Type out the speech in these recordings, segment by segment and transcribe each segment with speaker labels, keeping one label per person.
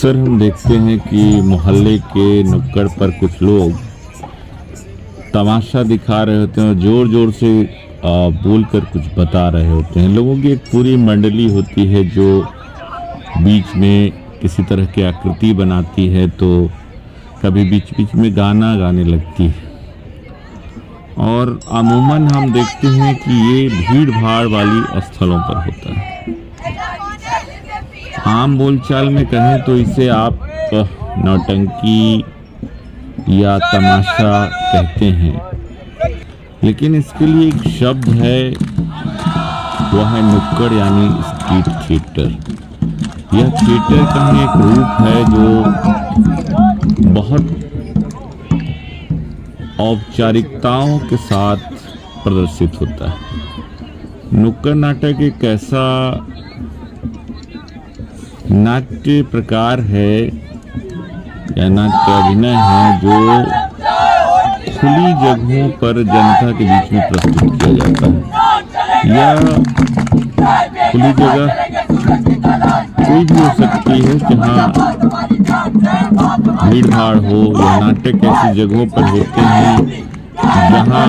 Speaker 1: अक्सर हम देखते हैं कि मोहल्ले के नुक्कड़ पर कुछ लोग तमाशा दिखा रहे होते हैं और जोर जोर से बोलकर कुछ बता रहे होते हैं। लोगों की एक पूरी मंडली होती है जो बीच में किसी तरह की आकृति बनाती है, तो कभी बीच बीच में गाना गाने लगती है। और अमूमन हम देखते हैं कि ये भीड़ भाड़ वाली स्थलों पर होता है। आम बोलचाल में कहें तो इसे आप नौटंकी या तमाशा कहते हैं, लेकिन इसके लिए एक शब्द है, वह है नुक्कड़ यानी स्ट्रीट थिएटर। यह थिएटर का एक रूप है जो बहुत औपचारिकताओं के साथ प्रदर्शित होता है। नुक्कड़ नाटक एक ऐसा नाट्य प्रकार है या नाट्य अभिनय है जो खुली जगहों पर जनता के बीच में प्रस्तुत किया जाता है। यह खुली जगह कोई भी हो सकती है जहाँ भीड़ भाड़ हो, या नाटक ऐसी जगहों पर होते हैं जहाँ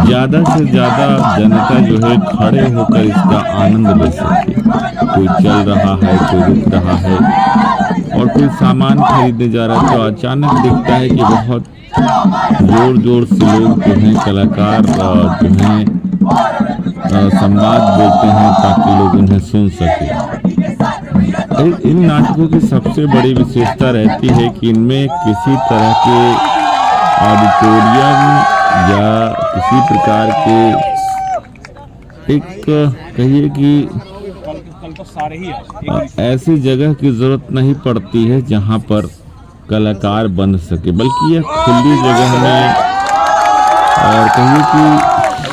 Speaker 1: ज़्यादा से ज़्यादा जनता जो है खड़े होकर इसका आनंद ले सके। कोई चल रहा है, कोई रुक रहा है और कोई सामान खरीदने जा रहा है, तो अचानक दिखता है कि बहुत जोर जोर से लोग जो हैं कलाकार जो हैं संवाद देते हैं ताकि लोग उन्हें सुन सके। इन नाटकों की सबसे बड़ी विशेषता रहती है कि इनमें किसी तरह के ऑडिटोरियम या किसी प्रकार के एक कहिए कि ऐसी जगह की जरूरत नहीं पड़ती है जहां पर कलाकार बन सके, बल्कि यह खुली जगह में और कहिए कि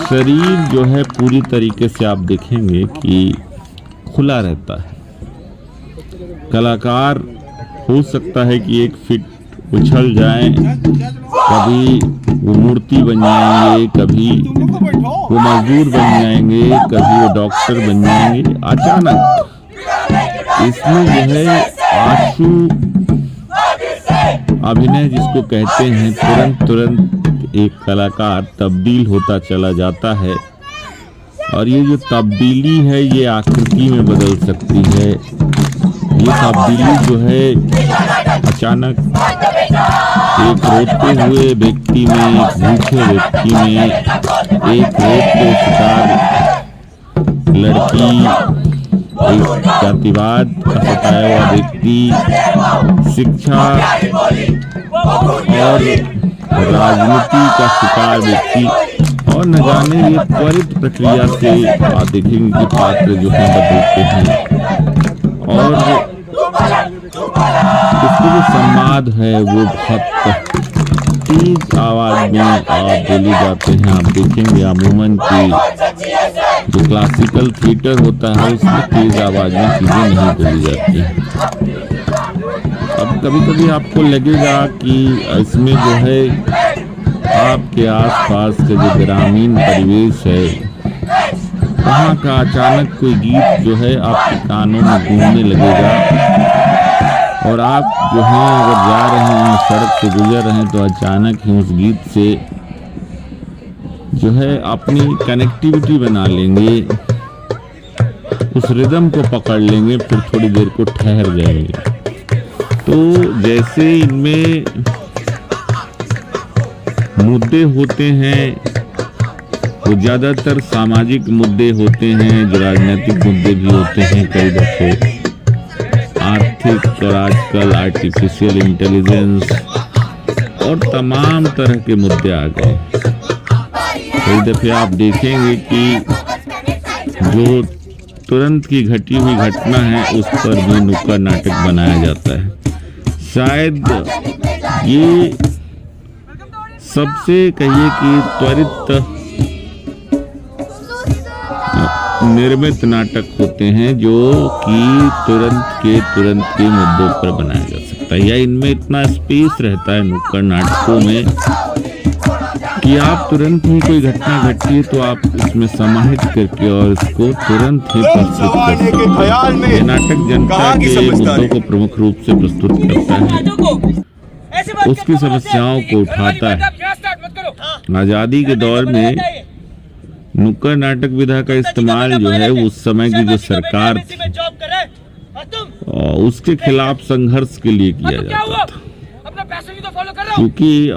Speaker 1: शरीर जो है पूरी तरीके से आप देखेंगे कि खुला रहता है। कलाकार हो सकता है कि एक फिट उछल जाए, कभी वो मूर्ति बन जाएंगे, कभी वो मजदूर बन जाएंगे, कभी वो डॉक्टर बन जाएंगे। अचानक इसमें जो है आशु अभिनय जिसको कहते हैं, तुरंत तुरंत एक कलाकार तब्दील होता चला जाता है। और ये जो तब्दीली है ये आकृति में बदल सकती है। ये तब्दीली जो है अचानक एक रोते हुए व्यक्ति में, एक भूखे व्यक्ति में, एक रेप के शिकार लड़की, एक जातिवाद का सताया हुआ व्यक्ति, शिक्षा और राजनीति का शिकार व्यक्ति, और न जाने ये त्वरित प्रक्रिया से आप देखेंगे कि पात्र जो है बदलते हैं। और इसके जो संवाद है वो बहुत तेज आवाज में आप बोले जाते हैं। आप देखेंगे अमूमन की जो क्लासिकल थिएटर होता है उसमें तेज आवाज में चीजें नहीं बोली जाती हैं। अब कभी कभी आपको लगेगा कि इसमें जो है आपके आसपास के जो ग्रामीण परिवेश है वहाँ का अचानक कोई गीत जो है आपके कानों में गूंजने लगेगा, और आप जो हैं अगर जा रहे हैं, सड़क से गुजर रहे हैं, तो अचानक ही उस गीत से जो है अपनी कनेक्टिविटी बना लेंगे, उस रिदम को पकड़ लेंगे, फिर थोड़ी देर को ठहर जाएंगे। तो जैसे इनमें मुद्दे होते हैं, वो ज़्यादातर सामाजिक मुद्दे होते हैं, जो राजनीतिक मुद्दे भी होते हैं, कई दफे आर्थिक, और आजकल आर्टिफिशियल इंटेलिजेंस और तमाम तरह के मुद्दे आ गए। कई दफे आप देखेंगे कि जो तुरंत की घटी हुई घटना है उस पर भी नुक्कड़ नाटक बनाया जाता है। शायद ये सबसे कहिए कि त्वरित निर्मित नाटक होते हैं जो कि तुरंत के मुद्दों पर बनाया जा सकता है, या इनमें इतना स्पेस रहता है नुक्कड़ नाटकों में कि आप तुरंत ही कोई घटना घटती है तो आप इसमें समाहित करके और इसको तुरंत ही प्रस्तुत कर सकते हैं। ये नाटक जनता के मुद्दों को प्रमुख रूप से प्रस्तुत करता है, उसकी समस्याओं को उठाता है। आजादी के दौर में नुक्कड़ नाटक विधा का इस्तेमाल जो है उस समय की जो सरकार थी उसके खिलाफ संघर्ष के लिए किया जाता था, क्योंकि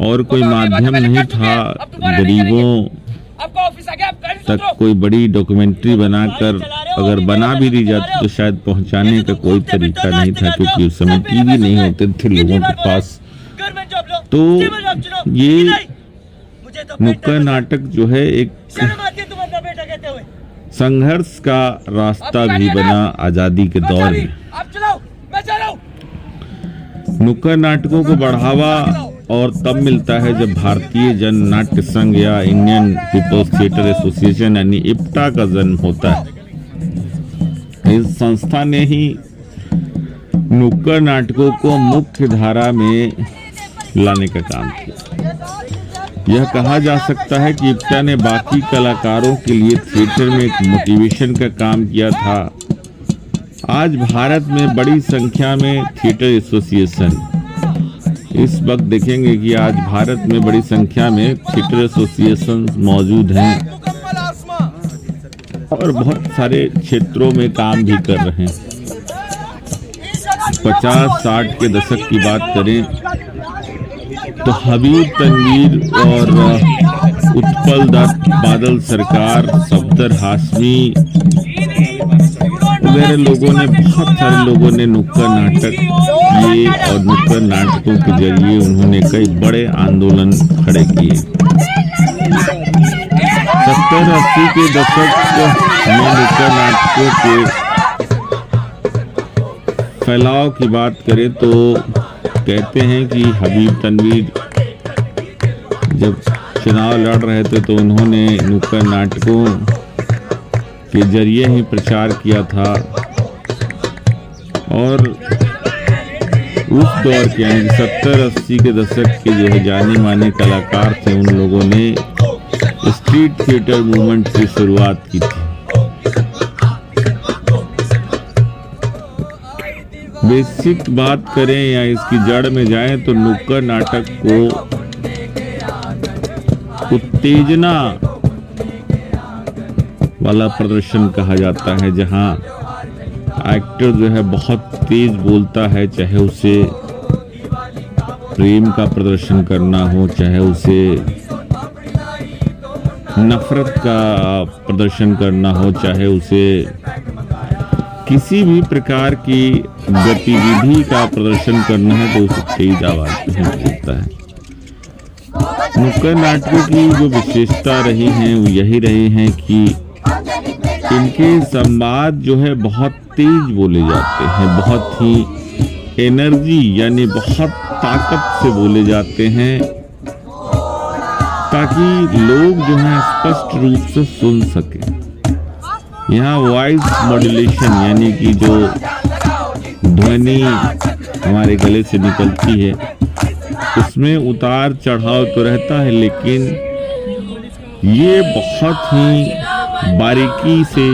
Speaker 1: और कोई माध्यम नहीं था गरीबों तक कोई बड़ी डॉक्यूमेंट्री बनाकर अगर बना भी दी जाती तो शायद पहुंचाने का कोई तरीका नहीं था, क्योंकि उस समय टीवी नहीं होते थे लोगों के पास। तो ये नुक्कड़ नाटक जो है एक संघर्ष का रास्ता भी बना आजादी के दौर में। नुक्कड़ नाटकों को बढ़ावा और तब मिलता है जब भारतीय जन नाट्य संघ या इंडियन पीपल्स थिएटर एसोसिएशन यानी इप्टा का जन्म होता है। इस संस्था ने ही नुक्कड़ नाटकों को मुख्य धारा में लाने का काम किया। यह कहा जा सकता है कि इप्टा ने बाकी कलाकारों के लिए थिएटर में एक मोटिवेशन का काम किया था। आज भारत में बड़ी संख्या में थिएटर एसोसिएशन, इस वक्त देखेंगे कि आज भारत में बड़ी संख्या में थिएटर एसोसिएशन मौजूद हैं और बहुत सारे क्षेत्रों में काम भी कर रहे हैं। 50-60 के दशक की बात करें तो हबीब तनवीर और उत्पल दत्त, बादल सरकार, सफदर हाशमी वगैरह लोगों ने, बहुत सारे लोगों ने नुक्कड़ नाटक किए और नुक्कड़ नाटकों के जरिए उन्होंने कई बड़े आंदोलन खड़े किए। 70-80 के दशक में नुक्कड़ नाटकों के फैलाव की बात करें तो कहते हैं कि हबीब तनवीर जब चुनाव लड़ रहे थे तो उन्होंने नुक्कड़ नाटकों के जरिए ही प्रचार किया था और उस दौर के यानी 70-80 के दशक के जो है जाने माने कलाकार थे उन लोगों ने स्ट्रीट थिएटर मूवमेंट से शुरुआत की थी। बेसिक बात करें या इसकी जड़ में जाएं तो नुक्कड़ नाटक को उत्तेजना वाला प्रदर्शन कहा जाता है, जहां एक्टर जो है बहुत तेज बोलता है, चाहे उसे प्रेम का प्रदर्शन करना हो, चाहे उसे नफरत का प्रदर्शन करना हो, चाहे उसे किसी भी प्रकार की गतिविधि का प्रदर्शन करना है तो उसे तेज आवाज में बोलता है। नुक्कड़ नाटकों की जो विशेषता रही है वो यही रही है कि इनके संवाद जो है बहुत तेज बोले जाते हैं, बहुत ही एनर्जी यानी बहुत ताकत से बोले जाते हैं ताकि लोग जो है स्पष्ट रूप से सुन सके। यहाँ वॉइस मॉड्यूलेशन यानी कि जो ध्वनि हमारे गले से निकलती है उसमें उतार चढ़ाव तो रहता है, लेकिन ये बहुत ही बारीकी से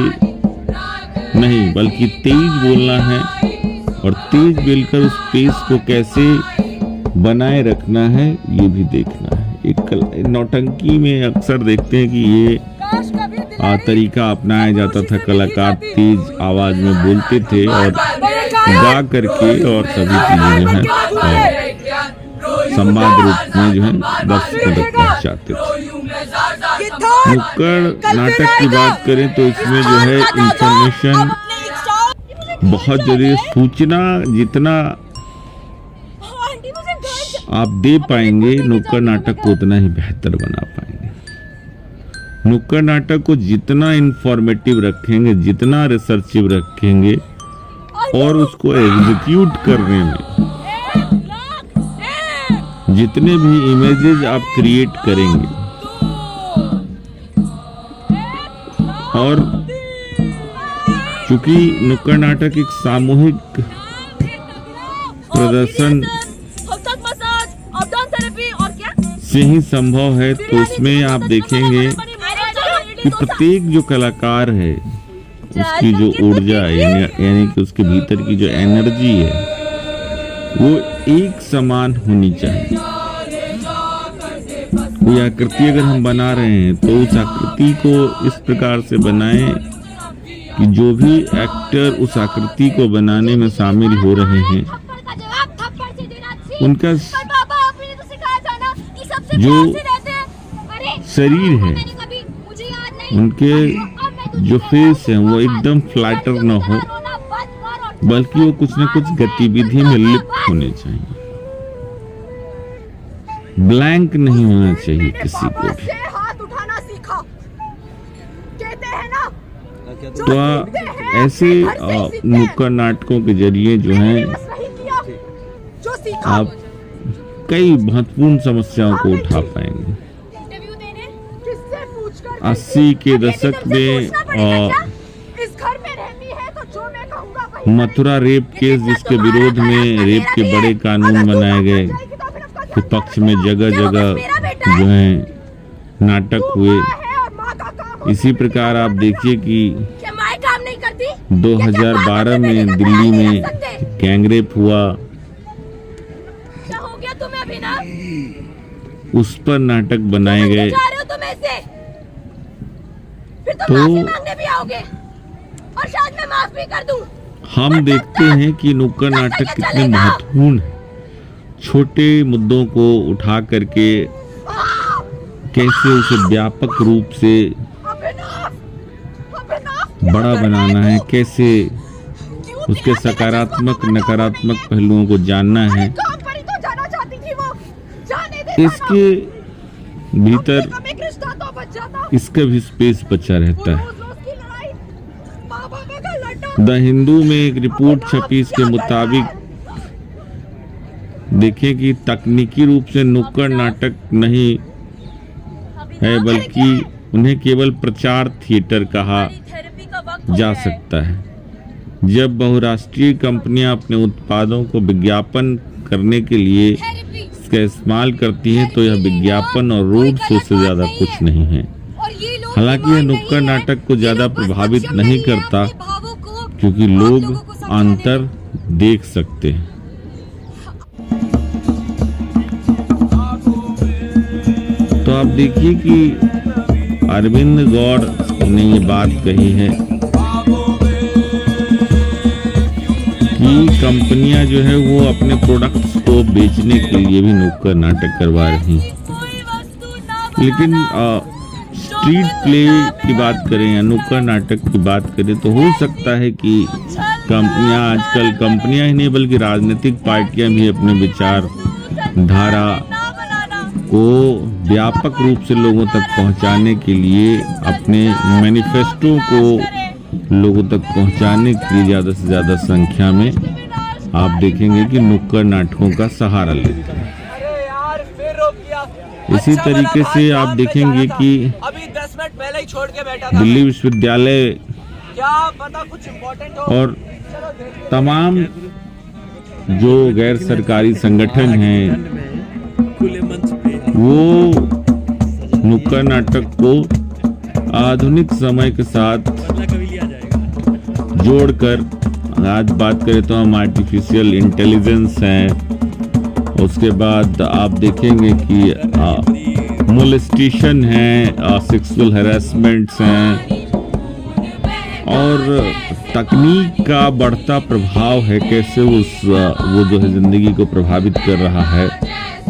Speaker 1: नहीं बल्कि तेज बोलना है और तेज बोलकर उस पेस को कैसे बनाए रखना है ये भी देखना है। एक नौटंकी में अक्सर देखते हैं कि ये तरीका अपनाया जाता था, कलाकार तेज आवाज में बोलते थे और गा करके और सभी चीजें जो है संवाद रूप में जो है दर्शकों तक पहुंचाते थे। नुक्कड़ नाटक की बात करें तो इसमें जो है इंफॉर्मेशन बहुत जरूरी, सूचना जितना आप दे पाएंगे नुक्कड़ नाटक को उतना ही बेहतर बना पाएंगे। नुक्कड़ नाटक को जितना इंफॉर्मेटिव रखेंगे, जितना रिसर्चिव रखेंगे और उसको एग्जीक्यूट करने में जितने भी इमेजेस आप क्रिएट करेंगे और चूंकि नुक्कड़ नाटक एक सामूहिक प्रदर्शन से ही संभव है। तो उसमें आप देखेंगे कि प्रत्येक जो कलाकार है उसकी जो ऊर्जा है यानी कि उसके भीतर की जो एनर्जी है वो एक समान होनी चाहिए। कोई आकृति अगर हम बना रहे हैं तो उस आकृति को इस प्रकार से बनाएं कि जो भी एक्टर उस आकृति को बनाने में शामिल हो रहे हैं उनका जो शरीर है, उनके जो फेस है वो एकदम फ्लैटर न हो, बल्कि वो कुछ न कुछ गतिविधि में लिप्त होने चाहिए। ब्लैंक नहीं होना चाहिए किसी को भी। तो ऐसे नुक्कड़ नाटकों के जरिए जो है आप कई महत्वपूर्ण समस्याओं को उठा पाएंगे। 80 के दशक में मथुरा रेप केस, जिसके विरोध में रेप के बड़े कानून बनाए गए, के पक्ष में जगह जगह जो है नाटक हुए। इसी प्रकार आप देखिए कि 2012 में दिल्ली में गैंगरेप हुआ, उस पर नाटक बनाए गए। तो हम देखते हैं कि नुक्कड़ नाटक कितने महत्वपूर्ण है। छोटे मुद्दों को उठा करके कैसे उसे व्यापक रूप से बड़ा बनाना है, कैसे उसके सकारात्मक नकारात्मक पहलुओं को जानना है, इसके भीतर इसका भी स्पेस बचा रहता है। द हिंदू में एक रिपोर्ट छपी, इसके मुताबिक देखें कि तकनीकी रूप से नुक्कड़ नाटक नहीं है, बल्कि उन्हें केवल प्रचार थिएटर कहा जा सकता है। जब बहुराष्ट्रीय कंपनियां अपने उत्पादों को विज्ञापन करने के लिए इसका इस्तेमाल करती हैं तो यह विज्ञापन और रोड शो से ज्यादा कुछ नहीं है। हालांकि यह नुक्कड़ नाटक को ज्यादा प्रभावित नहीं करता क्योंकि लोग अंतर देख सकते हैं। तो आप देखिए कि अरविंद गौड़ ने ये बात कही है कि कंपनियां जो है वो अपने प्रोडक्ट्स को बेचने के लिए भी नुक्कड़ नाटक करवा रही हैं। लेकिन स्ट्रीट प्ले की बात करें या नुक्कड़ नाटक की बात करें तो हो सकता है कि कंपनियां, आजकल कंपनियां ही नहीं बल्कि राजनीतिक पार्टियां भी अपने विचार धारा को व्यापक रूप से लोगों तक पहुंचाने के लिए, अपने मैनिफेस्टो को लोगों तक पहुंचाने के लिए ज्यादा से ज्यादा संख्या में आप देखेंगे कि नुक्कड़ नाटकों का सहारा लेते हैं। इसी तरीके से आप देखेंगे कि दिल्ली विश्वविद्यालय और तमाम जो गैर सरकारी संगठन हैं वो नुक्कड़ नाटक को आधुनिक समय के साथ जोड़कर, आज बात करें तो हम आर्टिफिशियल इंटेलिजेंस हैं, उसके बाद आप देखेंगे कि मोलेस्टेशन है, सेक्सुअल हैरेसमेंट्स हैं, और तकनीक का बढ़ता प्रभाव है कैसे वो जो है जिंदगी को प्रभावित कर रहा है,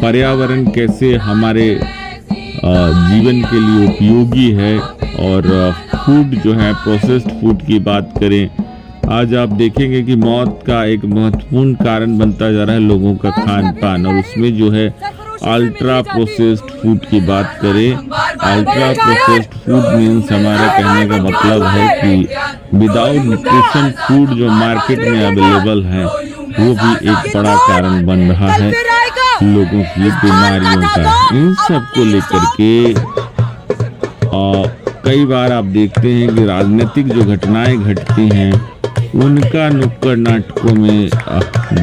Speaker 1: पर्यावरण कैसे हमारे जीवन के लिए उपयोगी है, और फूड जो है, प्रोसेस्ड फूड की बात करें, आज आप देखेंगे कि मौत का एक महत्वपूर्ण कारण बनता जा रहा है लोगों का खान पान, और उसमें जो है अल्ट्रा प्रोसेस्ड फूड की बात करें, अल्ट्रा प्रोसेस्ड फूड मीन्स हमारा कहने का मतलब है कि विदाउट न्यूट्रिशन फूड जो मार्केट में अवेलेबल है वो भी एक बड़ा कारण बन रहा है लोगों की बीमारियों का। इन सब को लेकर के कई बार आप देखते हैं कि राजनीतिक जो घटनाएं घटती हैं उनका नुक्कड़ नाटकों में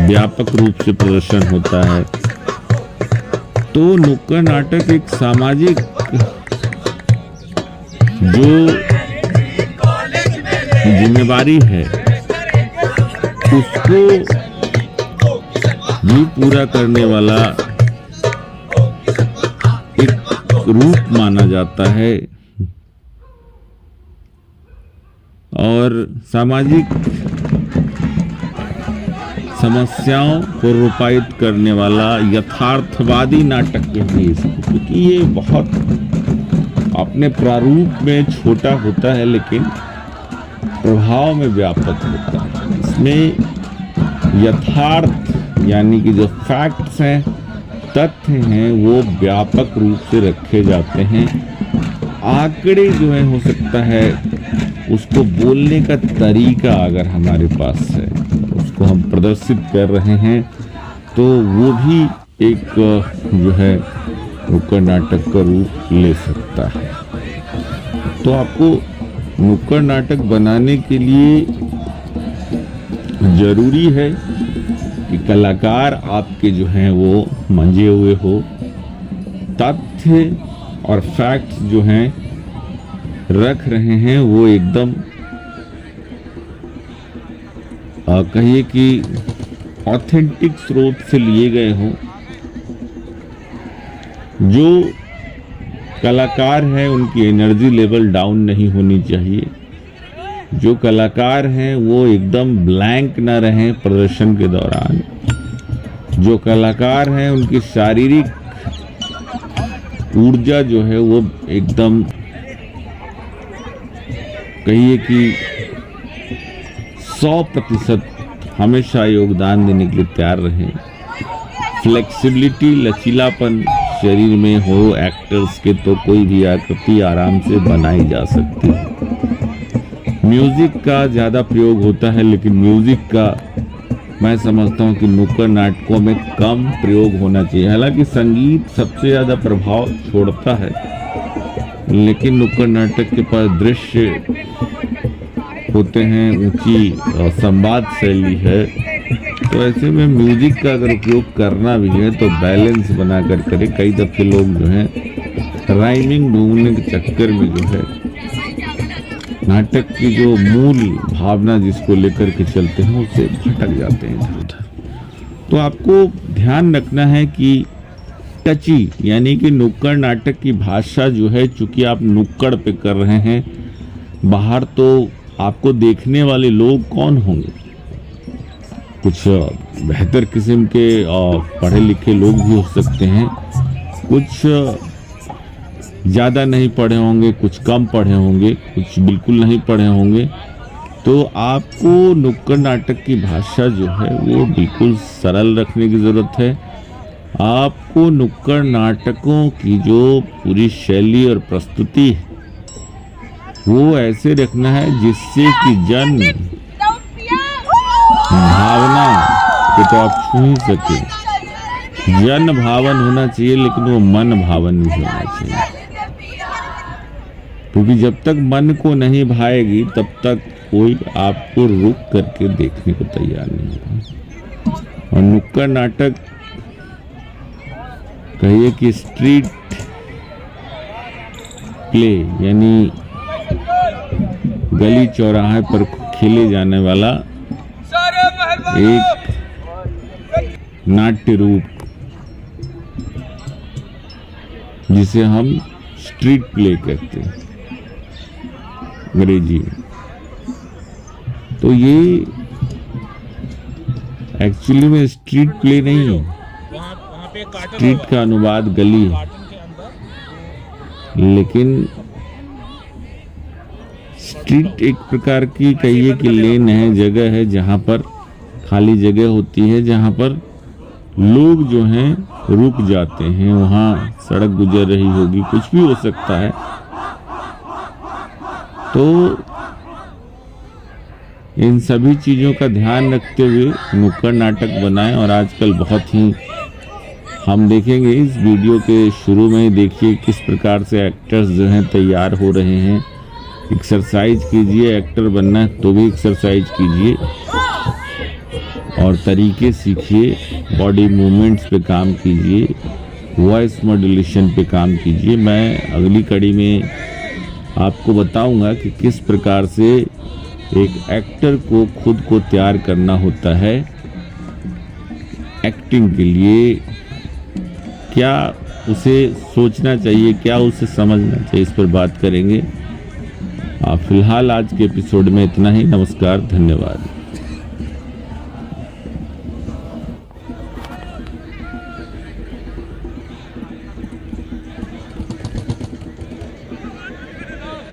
Speaker 1: व्यापक रूप से प्रदर्शन होता है। तो नुक्कड़ नाटक एक सामाजिक जो जिम्मेवारी है उसको भी पूरा करने वाला एक रूप माना जाता है और सामाजिक समस्याओं को रूपायित करने वाला यथार्थवादी नाटक कहिए इसको, क्योंकि ये बहुत अपने प्रारूप में छोटा होता है लेकिन प्रभाव में व्यापक होता है। इसमें यथार्थ यानी कि जो फैक्ट्स हैं, तथ्य हैं, वो व्यापक रूप से रखे जाते हैं। आंकड़े जो है हो सकता है उसको बोलने का तरीका अगर हमारे पास है, उसको हम प्रदर्शित कर रहे हैं, तो वो भी एक जो है नुक्कड़ नाटक का रूप ले सकता है। तो आपको नुक्कड़ नाटक बनाने के लिए जरूरी है कि कलाकार आपके जो हैं वो मंजे हुए हो, तथ्य और फैक्ट्स जो हैं रख रहे हैं वो एकदम कहिए कि ऑथेंटिक स्रोत से लिए गए हों। जो कलाकार हैं उनकी एनर्जी लेवल डाउन नहीं होनी चाहिए। जो कलाकार हैं वो एकदम ब्लैंक ना रहें प्रदर्शन के दौरान। जो कलाकार हैं उनकी शारीरिक ऊर्जा जो है वो एकदम कहिए कि 100% हमेशा योगदान देने के लिए तैयार रहें। फ्लेक्सिबिलिटी, लचीलापन शरीर में हो एक्टर्स के तो कोई भी आकृति आराम से बनाई जा सकती है। म्यूजिक का ज़्यादा प्रयोग होता है लेकिन म्यूजिक का मैं समझता हूँ कि नुक्कड़ नाटकों में कम प्रयोग होना चाहिए। हालांकि संगीत सबसे ज़्यादा प्रभाव छोड़ता है लेकिन नुक्कड़ नाटक के पास दृश्य होते हैं, ऊंची संवाद शैली है, तो ऐसे में म्यूजिक का अगर उपयोग करना भी है तो बैलेंस बना कर करें। कई दफे लोग जो हैं राइमिंग ढूंढने के चक्कर में जो है नाटक की जो मूल भावना जिसको लेकर के चलते हैं उससे भटक जाते हैं इधर उधर। तो आपको ध्यान रखना है कि टची यानी कि नुक्कड़ नाटक की भाषा जो है, चूंकि आप नुक्कड़ पे कर रहे हैं, बाहर तो आपको देखने वाले लोग कौन होंगे? कुछ बेहतर किस्म के पढ़े लिखे लोग भी हो सकते हैं, कुछ ज़्यादा नहीं पढ़े होंगे, कुछ कम पढ़े होंगे, कुछ बिल्कुल नहीं पढ़े होंगे। तो आपको नुक्कड़ नाटक की भाषा जो है वो बिल्कुल सरल रखने की ज़रूरत है। आपको नुक्कड़ नाटकों की जो पूरी शैली और प्रस्तुति है वो ऐसे रखना है जिससे कि जन भावना को तो आप छू ही सके। जन भावन होना चाहिए लेकिन वो मन भावन भी होना चाहिए, क्योंकि जब तक मन को नहीं भाएगी तब तक कोई आपको रुक करके देखने को तैयार नहीं होगा। और नुक्कड़ नाटक कहिए कि स्ट्रीट प्ले यानी गली चौराहे पर खेले जाने वाला एक नाट्य रूप जिसे हम स्ट्रीट प्ले कहते हैं अंग्रेजी में। तो ये एक्चुअली में स्ट्रीट प्ले नहीं है, स्ट्रीट का अनुवाद गली है, लेकिन स्ट्रीट एक प्रकार की कहिए कि लेन है, जगह है जहाँ पर खाली जगह होती है, जहाँ पर लोग जो हैं रुक जाते हैं, वहाँ सड़क गुजर रही होगी, कुछ भी हो सकता है। तो इन सभी चीज़ों का ध्यान रखते हुए नुक्कड़ नाटक बनाएं। और आजकल बहुत ही हम देखेंगे इस वीडियो के शुरू में ही देखिए किस प्रकार से एक्टर्स जो हैं तैयार हो रहे हैं। एक्सरसाइज कीजिए, एक्टर बनना है तो भी एक्सरसाइज कीजिए और तरीके सीखिए, बॉडी मूवमेंट्स पे काम कीजिए वॉइस मॉड्यूलेशन पे काम कीजिए। मैं अगली कड़ी में आपको बताऊंगा कि किस प्रकार से एक एक्टर को खुद को तैयार करना होता है एक्टिंग के लिए, क्या उसे सोचना चाहिए, क्या उसे समझना चाहिए, इस पर बात करेंगे। फिलहाल आज के एपिसोड में इतना ही। नमस्कार, धन्यवाद।